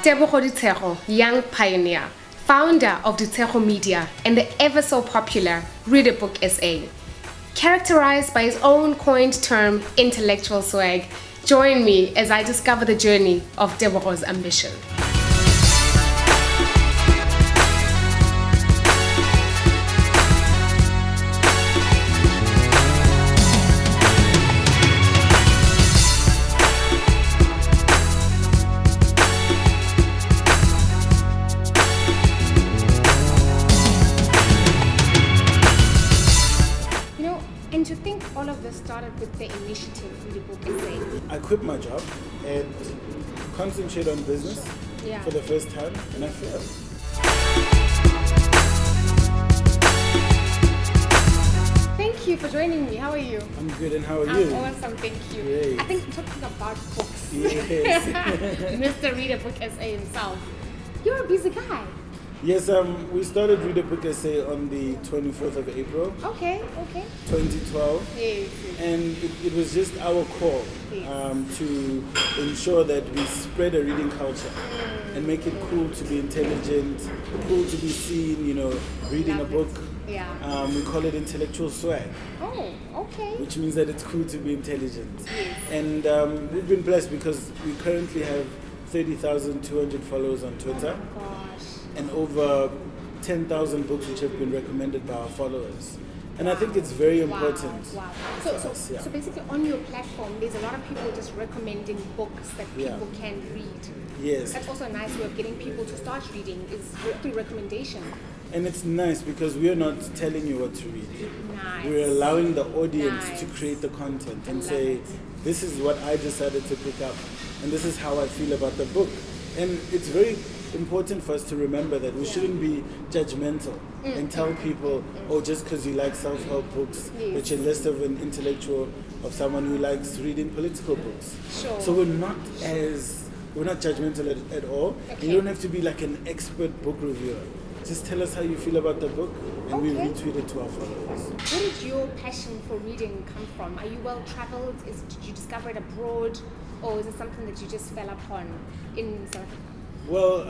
Tebogo Ditshego, young pioneer, founder of Ditshego Media and the ever so popular Read a Book SA. Characterized by his own coined term, intellectual swag, join me as I discover the journey of Tebogo's ambition. And to think all of this started with the initiative Read a Book SA. I quit my job and concentrated on business for the first time, and I failed. Thank you for joining me. How are you? I'm good, and how are you? I'm awesome, thank you. Great. I think we're talking about books. Yes. Mr. Read a Book SA himself. You're a busy guy. Yes, we started Read a Book SA on the 24th of April, Okay. 2012. Yes. And it was just our call to ensure that we spread a reading culture and make it cool to be intelligent, cool to be seen, reading Love a book. it. Yeah. We call it intellectual swag, Oh, okay. which means that it's cool to be intelligent. Yes. And we've been blessed because we currently have 30,200 followers on Twitter Gosh. and over 10,000 books which have been recommended by our followers. And I think it's very important. Wow. for us, So basically on your platform, there's a lot of people just recommending books that Yeah. people can read. Yes. That's also a nice way of getting people to start reading is through recommendation. And it's nice because we're not telling you what to read. Nice. We're allowing the audience Nice. to create the content and love say, it. this is what I decided to pick up and this is how I feel about the book. And it's very important for us to remember that we shouldn't be judgmental and tell people, oh, just because you like self-help books, Yes. that you're less of an intellectual of someone who likes reading political books. Sure. So we're not judgmental at all. Okay. You don't have to be like an expert book reviewer. Just tell us how you feel about the book and we Okay. retweet it to our followers. Where did your passion for reading come from? Are you well traveled? Did you discover it abroad? Or is it something that you just fell upon in South Africa? Well,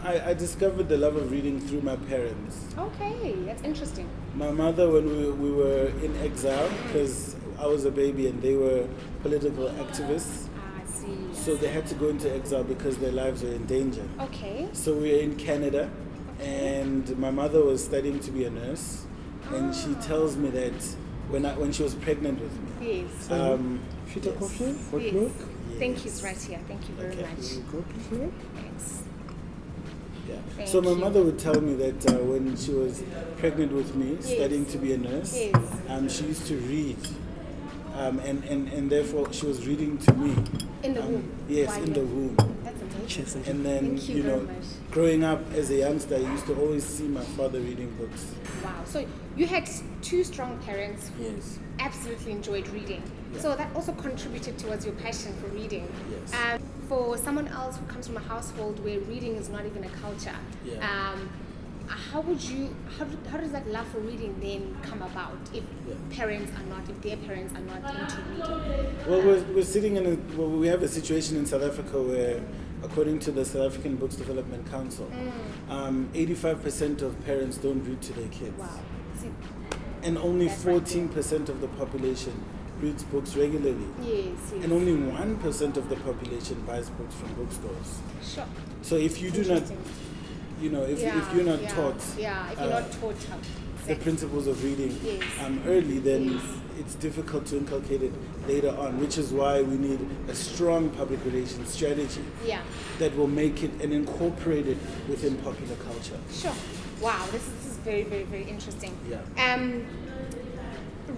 I discovered the love of reading through my parents. Okay, that's interesting. My mother, when we were in exile, because I was a baby and they were political activists, I see. so they had to go into exile because their lives were in danger. Okay. So we were in Canada, and my mother was studying to be a nurse, and she tells me that when she was pregnant with me, Yes. Filter coffee, hot Yes. milk. Thank you, it's right here. Thank you very Okay. much. You go, please. Thanks. Yeah. Thank So my you. mother would tell me that when she was pregnant with me, Yes. studying to be a nurse, Yes. she used to read, and therefore she was reading to me. In the womb? Yes, While in the you're- womb. That's amazing. Cheers. And then, Thank you very much. growing up as a youngster, I used to always see my father reading books. Wow. So you had two strong parents who Yes. absolutely enjoyed reading. Yeah. So that also contributed towards your passion for reading. Yes. For someone else who comes from a household where reading is not even a culture, Yeah. how does that love for reading then come about if their parents are not into reading? Well, we're sitting we have a situation in South Africa where, according to the South African Books Development Council, 85% of parents don't read to their kids. Wow. See, And only That's right. 14% of the population reads books regularly. yes. And only 1% of the population buys books from bookstores. Sure. So if you do not, Interesting. if you're not taught if you're not taught how. the principles of reading Yes. early, then Yes. it's difficult to inculcate it later on, which is why we need a strong public relations strategy Yeah. that will make it and incorporate it within popular culture. Sure. Wow, this is very, very, very interesting. Yeah.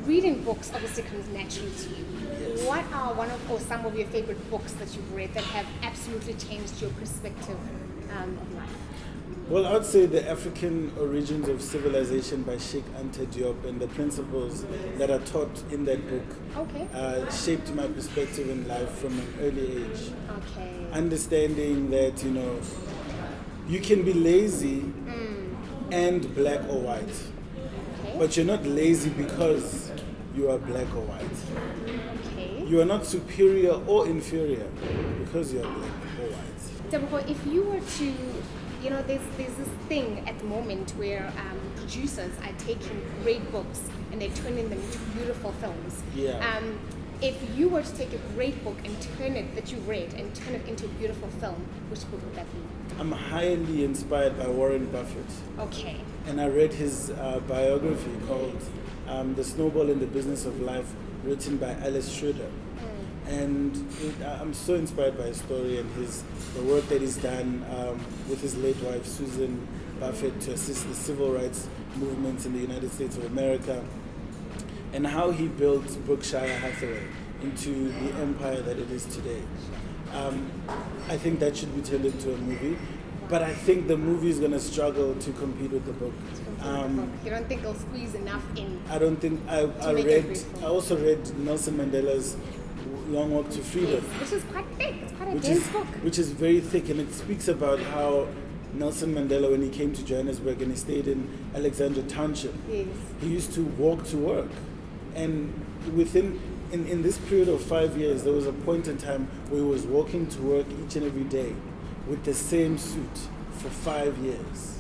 Reading books obviously comes naturally to you. Yes. What are some of your favorite books that you've read that have absolutely changed your perspective of life? Well, I'd say The African Origins of Civilization by Sheikh Anta Diop, and the principles that are taught in that book Okay. shaped my perspective in life from an early age. Okay. Understanding that, you can be lazy and black or white, Okay. but you're not lazy because you are black or white. Okay. You are not superior or inferior because you are black or white. Tebogo, if you were to, there's this thing at the moment where producers are taking great books and they're turning them into beautiful films. Yeah. If you were to take a great book and that you read and turn it into a beautiful film, which book would that be? I'm highly inspired by Warren Buffett. Okay. And I read his biography called The Snowball in the Business of Life, written by Alice Schroeder. And I'm so inspired by his story and the work that he's done with his late wife, Susan Buffett, to assist the civil rights movements in the United States of America, and how he built Berkshire Hathaway into the empire that it is today. I think that should be turned into a movie, but I think the movie is going to struggle to compete with the book. You don't think it'll squeeze enough in? I don't think. I also read Nelson Mandela's Long Walk to Freedom. Yes, which is quite thick. It's quite a dense book. Which is very thick, and it speaks about how Nelson Mandela, when he came to Johannesburg and he stayed in Alexandra Township, yes, he used to walk to work. And in this period of 5 years, there was a point in time where he was walking to work each and every day with the same suit for 5 years.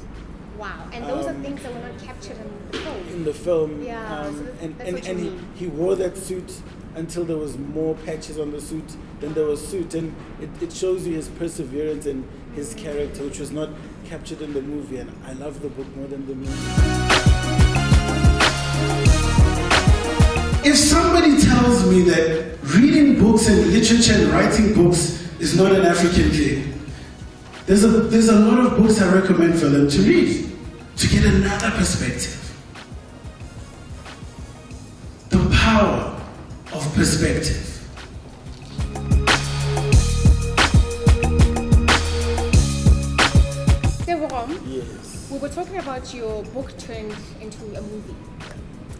Wow, and those are things that were not captured in the film. In the film, yeah, so that's what you mean. He wore that suit until there was more patches on the suit than there was suit, and it shows you his perseverance and his character, which was not captured in the movie. And I love the book more than the movie. If somebody tells me that reading books and literature and writing books is not an African thing, there's a lot of books I recommend for them to read to get another perspective. The power of perspective. Yes. We were talking about your book turned into a movie.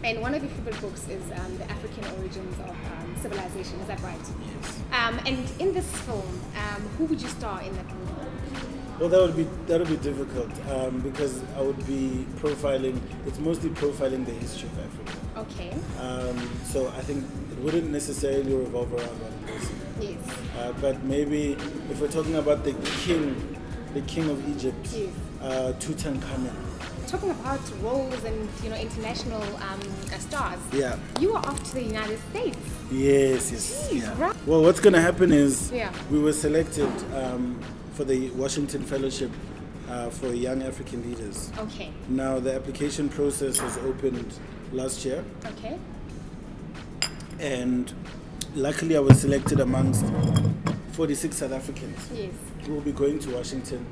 And one of your favorite books is The African Origins of Civilization. Is that right? Yes. And in this film, who would you star in that movie? Well, that would be difficult because I would be profiling. It's mostly profiling the history of Africa. Okay. So I think it wouldn't necessarily revolve around one person. Yes. But maybe if we're talking about the king of Egypt, Yes. Tutankhamen. Talking about roles and international stars. Yeah. You were off to the United States. Yes. Jeez, Yeah. right. Well, what's going to happen is Yeah. we were selected for the Washington Fellowship for Young African Leaders. Okay. Now, the application process was opened last year, Okay. and luckily I was selected amongst 46 South Africans Yes. who will be going to Washington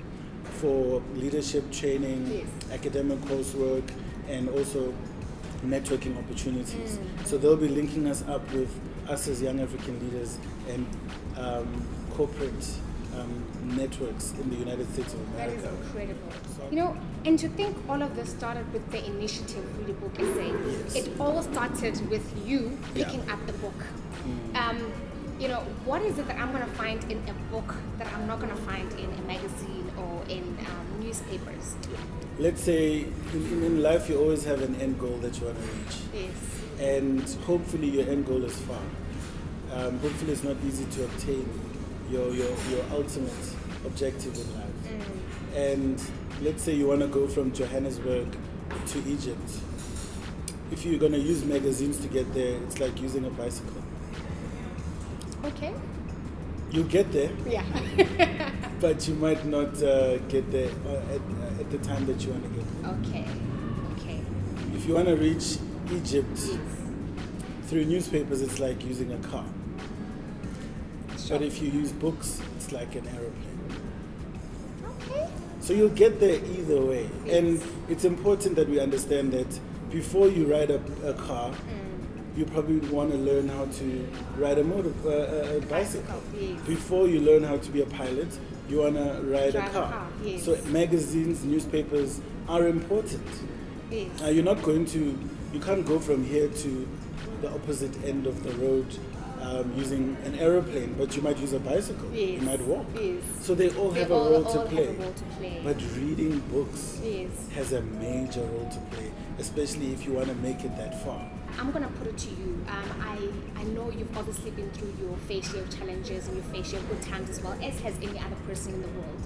for leadership training, Yes. academic coursework, and also networking opportunities. So they'll be linking us up with us as young African leaders and corporate networks in the United States of That is America. incredible. And to think all of this started with the initiative Read a Book Essay. Yes. It all started with you picking Yeah. up the book. What is it that I'm going to find in a book that I'm not going to find in a magazine or in newspapers? Let's say in life you always have an end goal that you want to reach. Yes. And hopefully your end goal is far. Hopefully it's not easy to obtain your ultimate objective in life. And let's say you want to go from Johannesburg to Egypt. If you're going to use magazines to get there, it's like using a bicycle. Okay. You get there, Yeah. but you might not get there at the time that you want to get there. Okay. If you want to reach Egypt through newspapers, it's like using a car. Sure. But if you use books, it's like an aeroplane. Okay. So you'll get there either way. Yes. And it's important that we understand that before you ride a car, you probably want to learn how to ride a bicycle. Yes. Before you learn how to be a pilot, you want to ride a Drive a car. car, yes. So magazines, newspapers are important. Yes. You can't go from here to the opposite end of the road using an aeroplane, but you might use a bicycle. Yes. You might walk. Yes. So they all have all a role to have a play. role to play. But reading books Yes. has a major role to play, especially if you want to make it that far. I'm gonna put it to you. I know you've obviously been through your fair share of challenges and your fair share of good times as well, as has any other person in the world.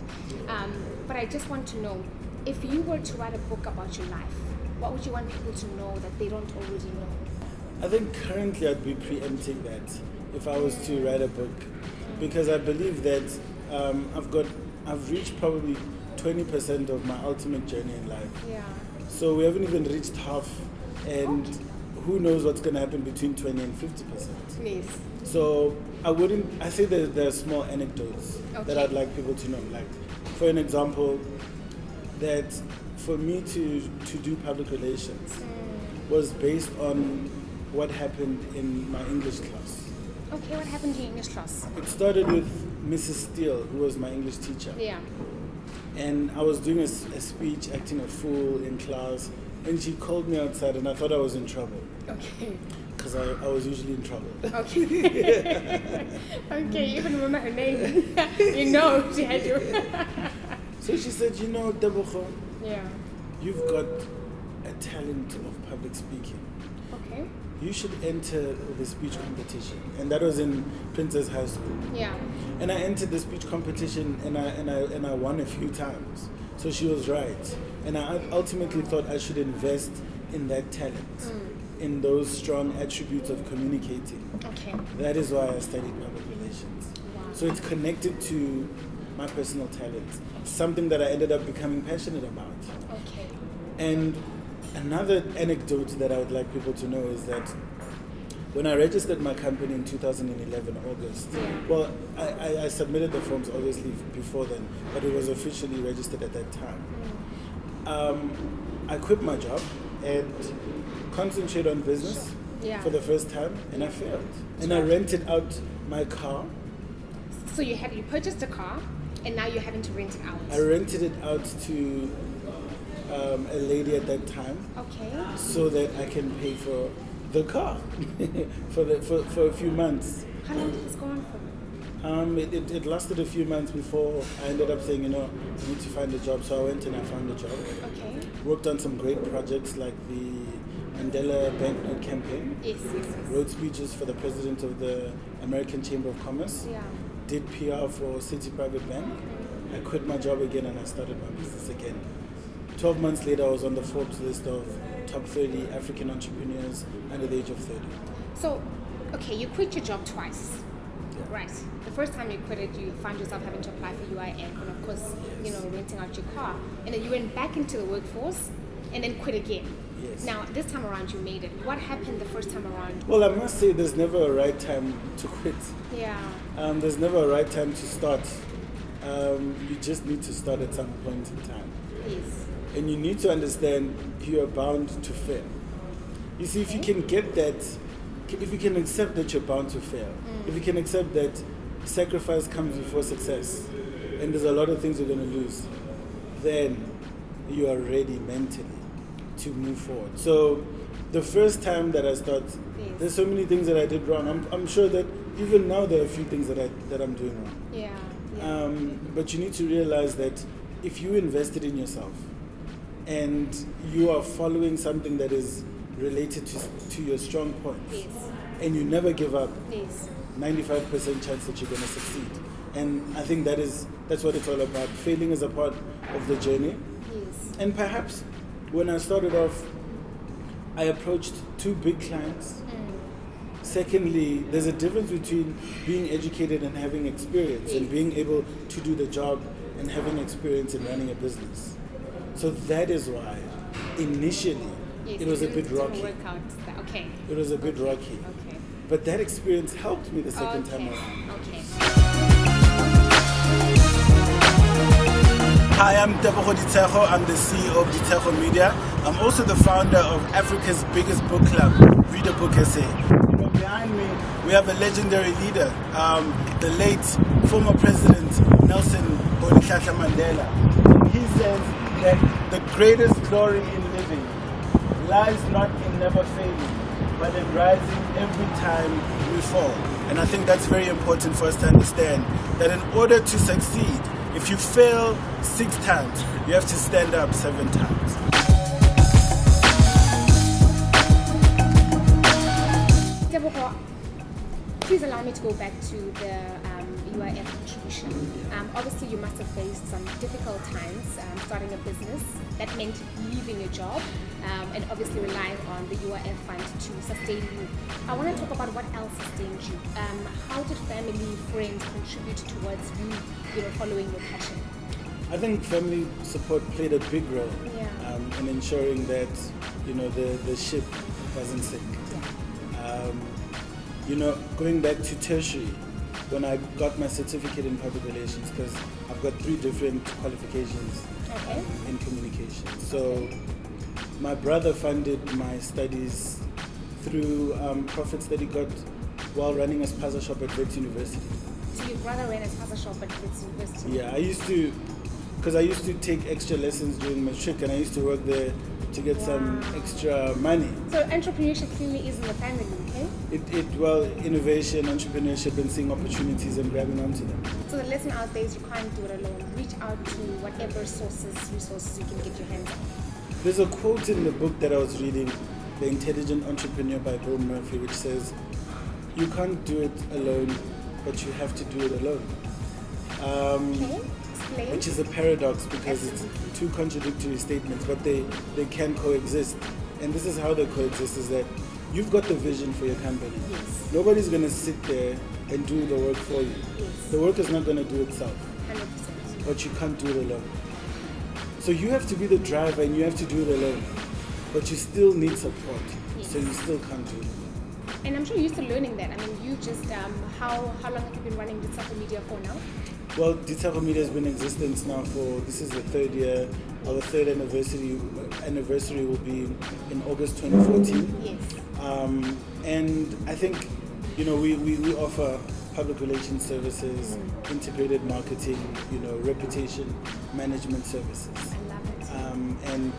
But I just want to know, if you were to write a book about your life, what would you want people to know that they don't already know? I think currently I'd be preempting that if I was to write a book, because I believe that I've reached probably 20% of my ultimate journey in life. Yeah. So we haven't even reached half, and who knows what's going to happen between 20 and 50%. Yes. So I say that there are small anecdotes that I'd like people to know. Like, for an example, that for me to do public relations was based on what happened in my English class. Okay, what happened to your English class? It started with Mrs. Steele, who was my English teacher. Yeah. And I was doing a speech, acting a fool in class, and she called me outside, and I thought I was in trouble. Okay. Because I was usually in trouble. Okay. Okay, you even remember her name. You know she had you. So she said, you know, Tebogo, Yeah. you've got a talent of public speaking. Okay. You should enter the speech competition. And that was in Princess High School. Yeah. And I entered the speech competition, and I won a few times. So she was right. And I ultimately thought I should invest in that talent, in those strong attributes of communicating. Okay. That is why I studied public relations. Wow. So it's connected to my personal talent, something that I ended up becoming passionate about. Okay. And another anecdote that I would like people to know is that when I registered my company in 2011, August, well, I submitted the forms obviously before then, but it was officially registered at that time. I quit my job and concentrated on business for the first time, and I failed. And I rented out my car. So you purchased a car, and now you're having to rent it out. I rented it out to a lady at that time. Okay. So that I can pay for the car for a few months. How long did this go on for? It lasted a few months before I ended up saying, you know, I need to find a job. So I went and I found a job. Okay. Worked on some great projects like the Mandela Banknote campaign. Yes. Wrote speeches for the president of the American Chamber of Commerce. Yeah. Did PR for City Private Bank. I quit my job again and I started my business again. 12 months later, I was on the Forbes list of top 30 African entrepreneurs under the age of 30. So, okay, you quit your job twice. Yeah. Right. The first time you quit it, you found yourself having to apply for UIF and of course, you know, renting out your car. And then you went back into the workforce and then quit again. Yes. Now, this time around you made it. What happened the first time around? Well, I must say there's never a right time to quit. Yeah. There's never a right time to start. You just need to start at some point in time. Yes. And you need to understand you are bound to fail. You see, if you can get that, if you can accept that you're bound to fail, if you can accept that sacrifice comes before success, and there's a lot of things you're going to lose, then you are ready mentally to move forward. So the first time that I started, there's so many things that I did wrong. I'm sure that even now there are a few things that I'm doing wrong. Yeah. But you need to realize that if you invested in yourself and you are following something that is related to your strong points, Yes. and you never give up, Yes. 95% chance that you're going to succeed. And I think that's what it's all about. Failing is a part of the journey. Yes. And perhaps when I started off, I approached 2 big clients. Secondly, there's a difference between being educated and having experience, and being able to do the job and having experience in running a business. So that is why initially Yes, it was a bit didn't rocky. work out. Okay. It was a bit rocky. Okay. But that experience helped me the second time Okay. around. Okay. Hi, I'm Tebogo Ditshego. I'm the CEO of Ditshego Media. I'm also the founder of Africa's biggest book club, Read a Book SA. Behind me, we have a legendary leader, the late former President Nelson Mandela. He says that the greatest glory in living lies not in never failing, but in rising every time we fall. And I think that's very important for us to understand, that in order to succeed, if you fail 6 times, you have to stand up 7 times. allow me to go back to the UIF contribution. Obviously, you must have faced some difficult times starting a business. That meant leaving your job and obviously relying on the UIF fund to sustain you. I want to talk about what else sustained you. How did family, friends contribute towards you following your passion? I think family support played a big role in ensuring that the ship doesn't sink. Going back to tertiary, when I got my certificate in public relations, because I've got 3 different qualifications in communication. So my brother funded my studies through profits that he got while running a spaza shop at Wits University. So your brother ran a spaza shop at Wits University? Yeah, I used to take extra lessons during matric, and I used to work there to get some extra money. So entrepreneurship clearly is in the family, okay? Innovation, entrepreneurship, and seeing opportunities and grabbing onto them. So the lesson out there is you can't do it alone. Reach out to whatever resources you can get your hands on. There's a quote in the book that I was reading, The Intelligent Entrepreneur by Bill Murphy, which says, you can't do it alone, but you have to do it alone. Okay, explain. Which is a paradox because it's 2 contradictory statements, but they can coexist. And this is how they coexist, is that you've got the vision for your company. Yes. Nobody's going to sit there and do the work for you. Yes. The work is not going to do itself. 100%. But you can't do it alone. So you have to be the driver and you have to do it alone. But you still need support. Yes. So you still can't do it alone. And I'm sure you're still learning that. I mean, you just, how long have you been running Ditshego Media for now? Well, Ditshego Media has been in existence now this is the 3rd year. Our 3rd anniversary will be in August 2014. Yes. And I think, we offer public relations services, integrated marketing, reputation management services. I love it. And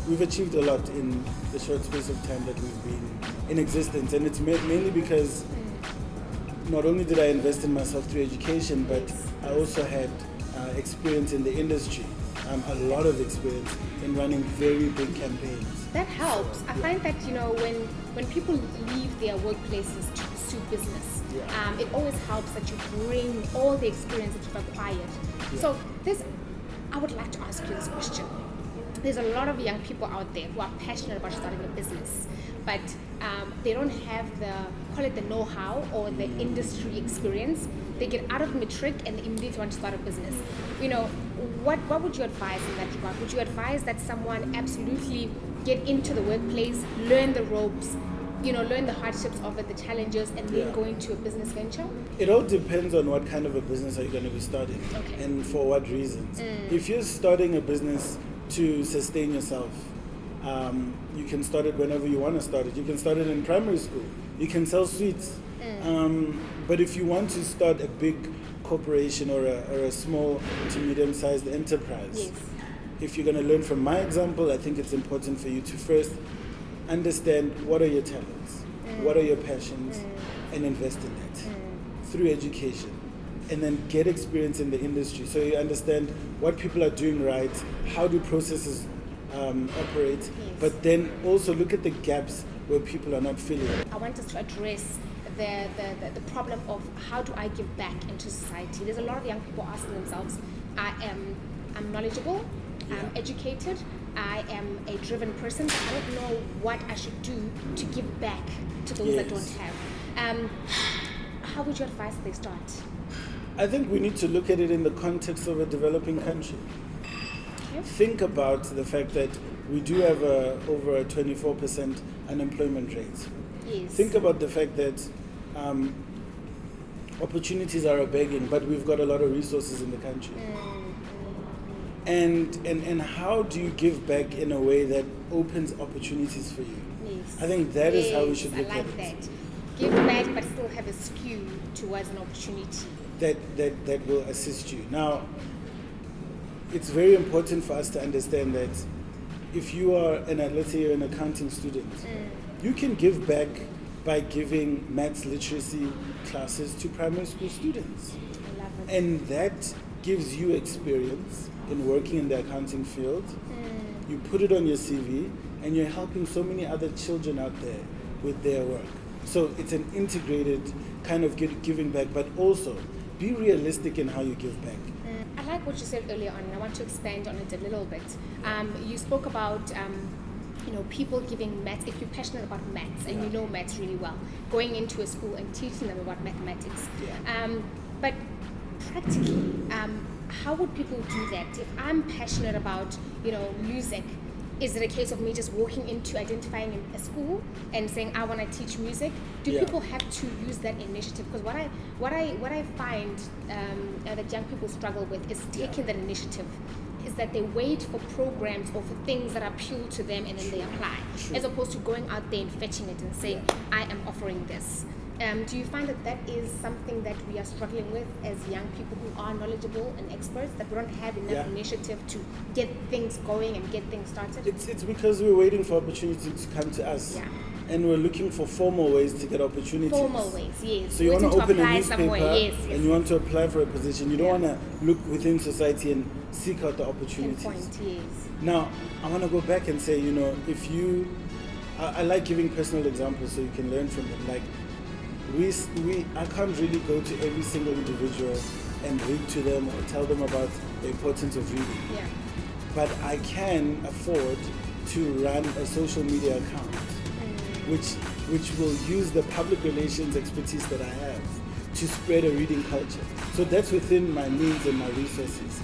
we've achieved a lot in the short space of time that we've been in existence. And it's mainly because not only did I invest in myself through education, but I also had experience in the industry, a lot of experience in running very big campaigns. That helps. I find that, when people leave their workplaces to pursue business, it always helps that you bring all the experience that you've acquired. Yeah. So I would like to ask you this question. There's a lot of young people out there who are passionate about starting a business, but they don't have the know-how or the industry experience. They get out of matric and they immediately want to start a business. What would you advise in that regard? Would you advise that someone absolutely get into the workplace, learn the ropes, learn the hardships of it, the challenges, and then go into a business venture? It all depends on what kind of a business are you going to be starting, and for what reasons. If you're starting a business to sustain yourself, you can start it whenever you want to start it. You can start it in primary school. You can sell sweets. But if you want to start a big corporation or a small to medium-sized enterprise, if you're going to learn from my example, I think it's important for you to first understand what are your talents, what are your passions, and invest in that through education. And then get experience in the industry so you understand what people are doing right, how do processes operate, but then also look at the gaps where people are not filling. I want us to address the problem of how do I give back into society. There's a lot of young people asking themselves, I'm knowledgeable, I'm educated, I am a driven person, but I don't know what I should do to give back to those that don't have. How would you advise they start? I think we need to look at it in the context of a developing country. Think about the fact that we do have over a 24% unemployment rate. Yes. Think about the fact that opportunities are a begging, but we've got a lot of resources in the country. And how do you give back in a way that opens opportunities for you? Yes. I think that is how we should look at it. I like that. Give back, but still have a skew towards an opportunity. That will assist you. Now, it's very important for us to understand that if you are, let's say you're an accounting student, you can give back by giving maths literacy classes to primary school students. I love it. And that gives you experience in working in the accounting field. You put it on your CV, and you're helping so many other children out there with their work. So it's an integrated kind of giving back, but also be realistic in how you give back. I like what you said earlier on, and I want to expand on it a little bit. You spoke about people giving maths. If you're passionate about maths and you know maths really well, going into a school and teaching them about mathematics. But practically, how would people do that? If I'm passionate about music, is it a case of me just walking into identifying a school and saying I want to teach music? Do people have to use that initiative? Because what I find that young people struggle with is taking that initiative. Is that they wait for programs or for things that appeal to them and then they apply, as opposed to going out there and fetching it and saying I am offering this. Do you find that is something that we are struggling with as young people who are knowledgeable and experts, that we don't have enough initiative to get things going and get things started? It's because we're waiting for opportunity to come to us. And we're looking for formal ways to get opportunities. Formal ways, yes. So you want to open a newspaper and you want to apply for a position. You don't want to look within society and seek out the opportunities. Now, I want to go back and say, if you... I like giving personal examples so you can learn from them. Like, I can't really go to every single individual and read to them or tell them about the importance of reading. But I can afford to run a social media account, which will use the public relations expertise that I have to spread a reading culture. So that's within my means and my resources.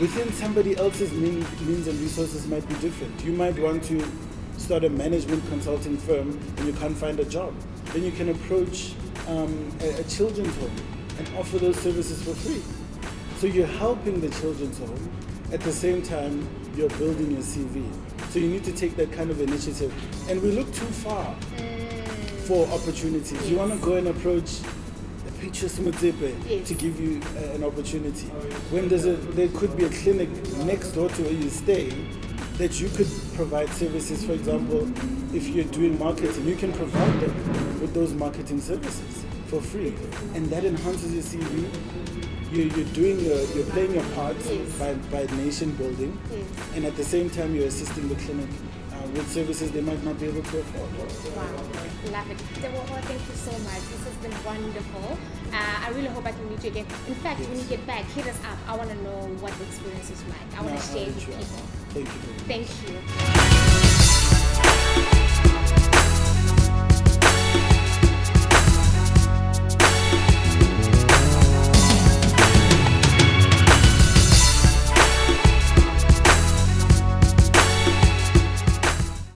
Within somebody else's means and resources might be different. You might want to start a management consulting firm and you can't find a job. Then you can approach a children's home and offer those services for free. So you're helping the children's home, at the same time you're building your CV. So you need to take that kind of initiative. And we look too far for opportunities. You want to go and approach a Petrus Mutsepe to give you an opportunity. When there could be a clinic next door to where you stay that you could provide services. For example, if you're doing marketing, you can provide them with those marketing services for free. And that enhances your CV. You're playing your part by nation building, and at the same time you're assisting the clinic with services they might not be able to afford. Wow, love it. Tebogo, thank you so much. This has been wonderful. I really hope I can meet you again. In fact, when you get back, hit us up. I want to know what the experience is like. I want to share it with people. Thank you. Thank you.